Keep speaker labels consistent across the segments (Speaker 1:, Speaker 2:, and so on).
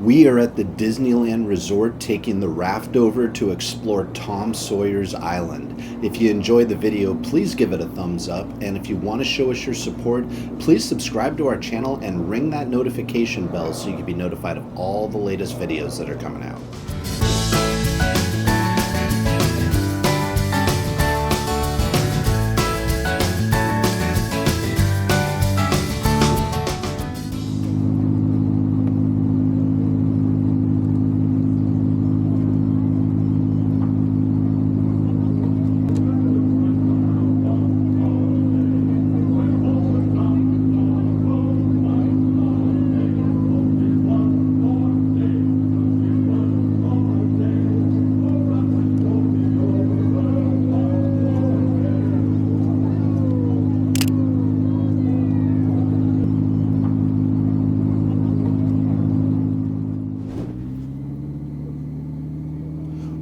Speaker 1: We are at the Disneyland Resort taking the raft over to explore Tom Sawyer's Island. If you enjoyed the video, please give it a thumbs up, and if you want to show us your support, please subscribe to our channel and ring that notification bell so you can be notified of all the latest videos that are coming out.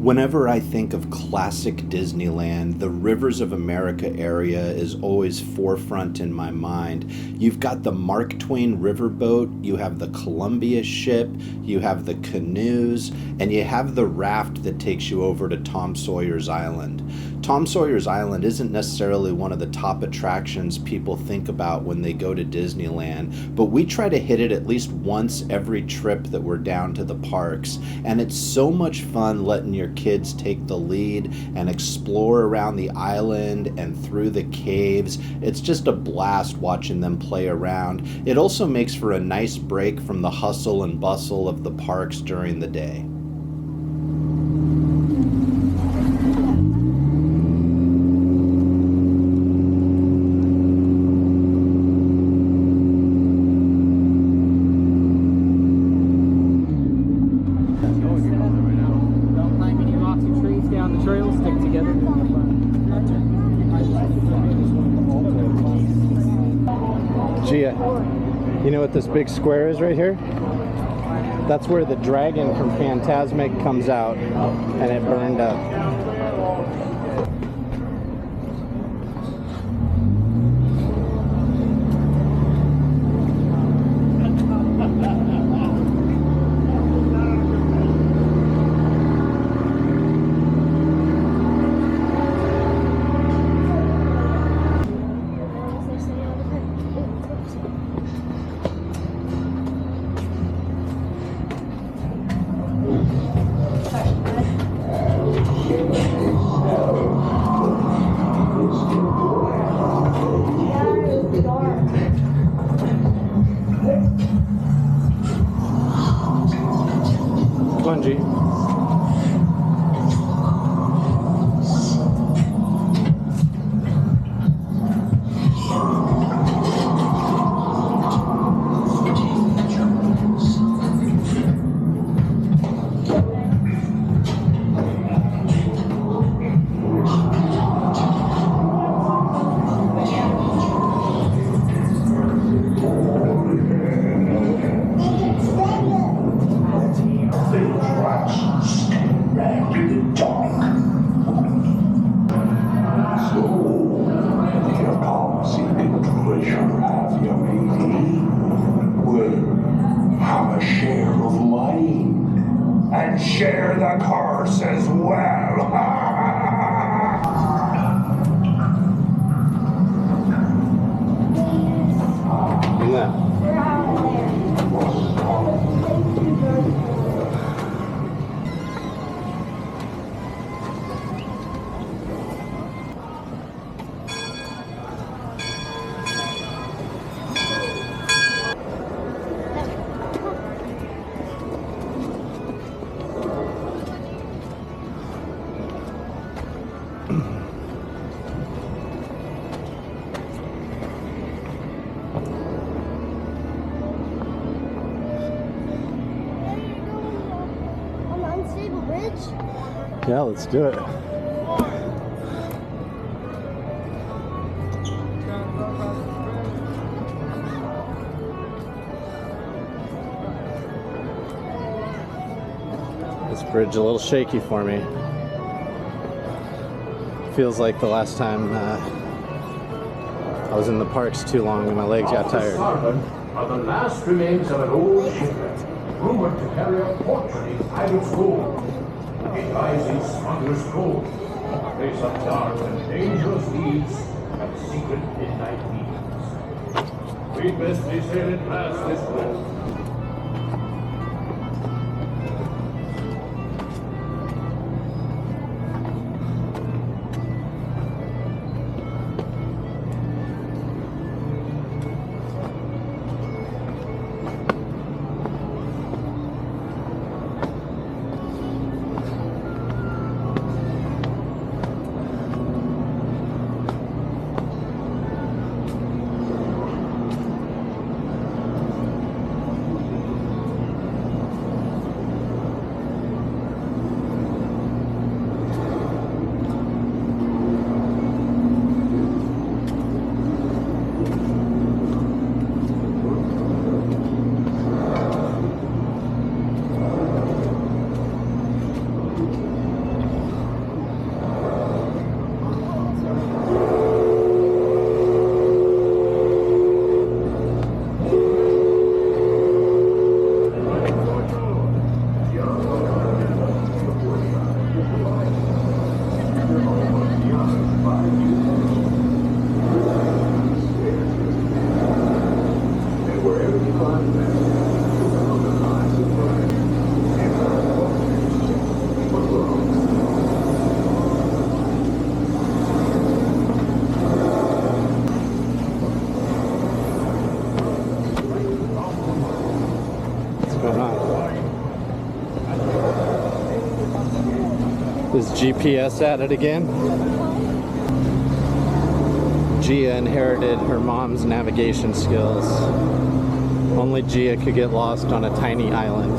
Speaker 1: Whenever I think of classic Disneyland, the Rivers of America area is always forefront in my mind. You've got the Mark Twain riverboat, you have the Columbia ship, you have the canoes, and you have the raft that takes you over to Tom Sawyer's Island. Tom Sawyer's Island isn't necessarily one of the top attractions people think about when they go to Disneyland, but we try to hit it at least once every trip that we're down to the parks, and it's so much fun letting your kids take the lead and explore around the island and through the caves. It's just a blast watching them play around. It also makes for a nice break from the hustle and bustle of the parks during the day.
Speaker 2: Gia, you know what this big square is right here? That's where the dragon from Fantasmic comes out, and it burned up. Bungee.
Speaker 3: And share the curse as well.
Speaker 2: No. Yeah, let's do it. This bridge a little shaky for me. Feels like the last time I was in the parks too long and my legs got tired.
Speaker 3: Are the last remains of an old shipwreck. Rumored work to carry a fortune inside its gold. It lies in smuggler's cove, a place of dark and dangerous deeds and secret midnight meetings. We'd best be sailing past this place.
Speaker 2: Is GPS at it again? Gia inherited her mom's navigation skills. Only Gia could get lost on a tiny island.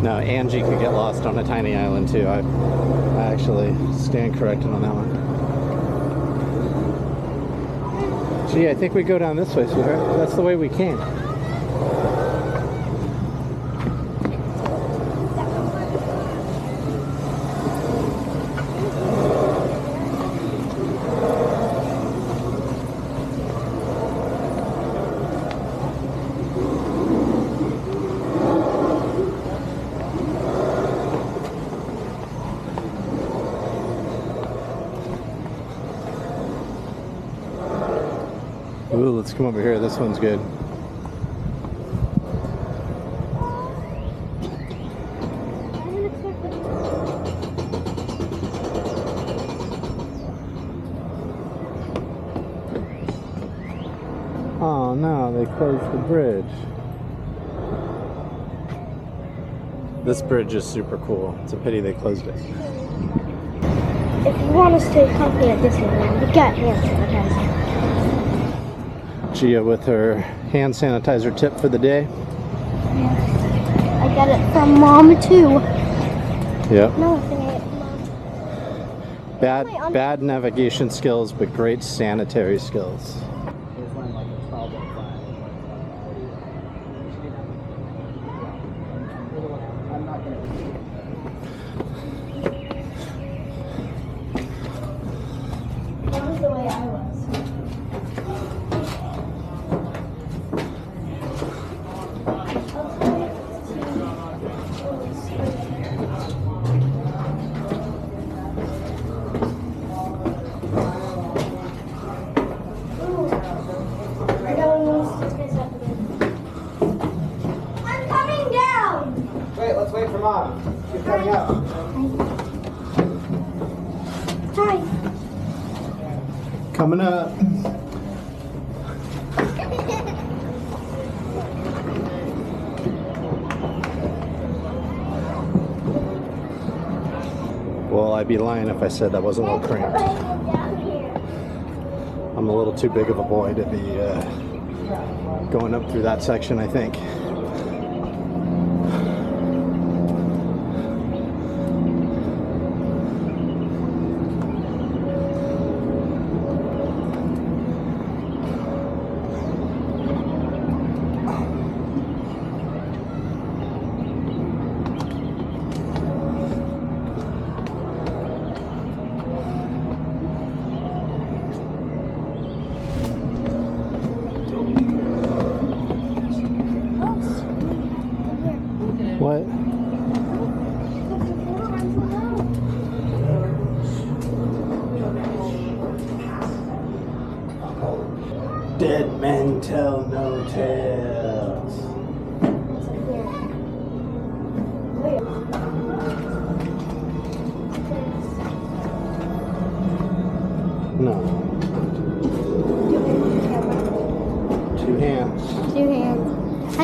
Speaker 2: No, Angie could get lost on a tiny island too. I actually stand corrected on that one. Gee, I think we go down this way, sweetheart. That's the way we came. Ooh, let's come over here. This one's good. Oh no, they closed the bridge. This bridge is super cool. It's a pity they closed it.
Speaker 4: If you want to stay comfy at Disneyland, we got hand sanitizer.
Speaker 2: Gia with her hand sanitizer tip for the day.
Speaker 4: I got it from Mom too.
Speaker 2: Yep.
Speaker 4: No, I think I got Mom.
Speaker 2: Bad navigation skills, but great sanitary skills.
Speaker 4: That was the way I was. I'm coming down!
Speaker 2: Wait, let's wait for Mom. She's coming up.
Speaker 4: Hi.
Speaker 2: Coming up. Well, I'd be lying if I said that wasn't a little cramped. I'm a little too big of a boy to be going up through that section, I think.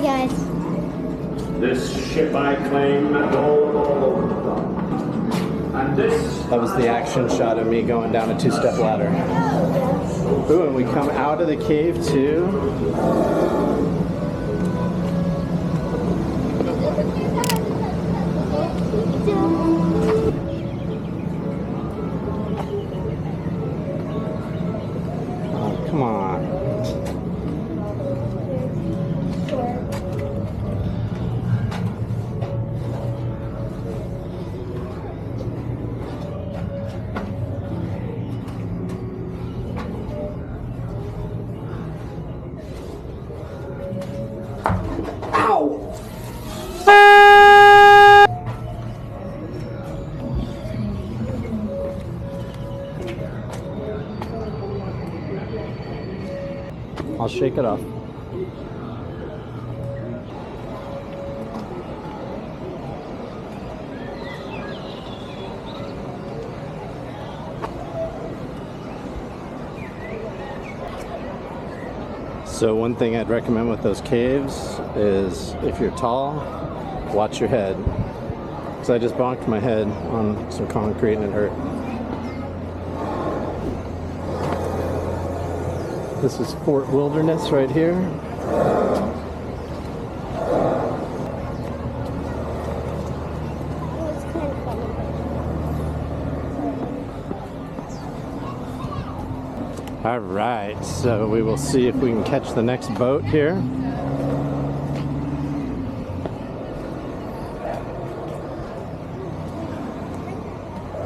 Speaker 4: Bye, guys.
Speaker 3: This ship I claim and all. And this.
Speaker 2: That was the action shot of me going down a 2-step ladder. Ooh, and we come out of the cave too. Oh, come on. I'll shake it off. So one thing I'd recommend with those caves is if you're tall, watch your head. Because I just bonked my head on some concrete and it hurt. This is Fort Wilderness right here. All right, so we will see if we can catch the next boat here.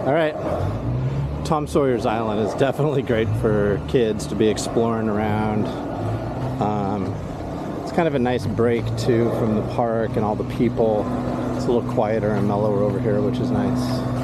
Speaker 2: All right. Tom Sawyer's Island is definitely great for kids to be exploring around. It's kind of a nice break too from the park and all the people. It's a little quieter and mellower over here, which is nice.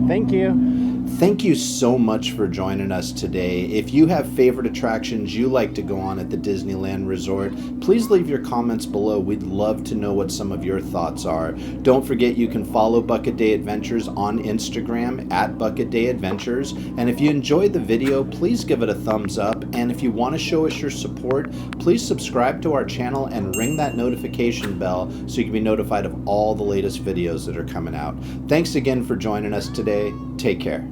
Speaker 2: Thank you.
Speaker 1: Thank you so much for joining us today. If you have favorite attractions you like to go on at the Disneyland Resort, please leave your comments below. We'd love to know what some of your thoughts are. Don't forget you can follow Bucket Day Adventures on Instagram at Bucket Day Adventures. And if you enjoyed the video, please give it a thumbs up. And if you want to show us your support, please subscribe to our channel and ring that notification bell so you can be notified of all the latest videos that are coming out. Thanks again for joining us today. Take care.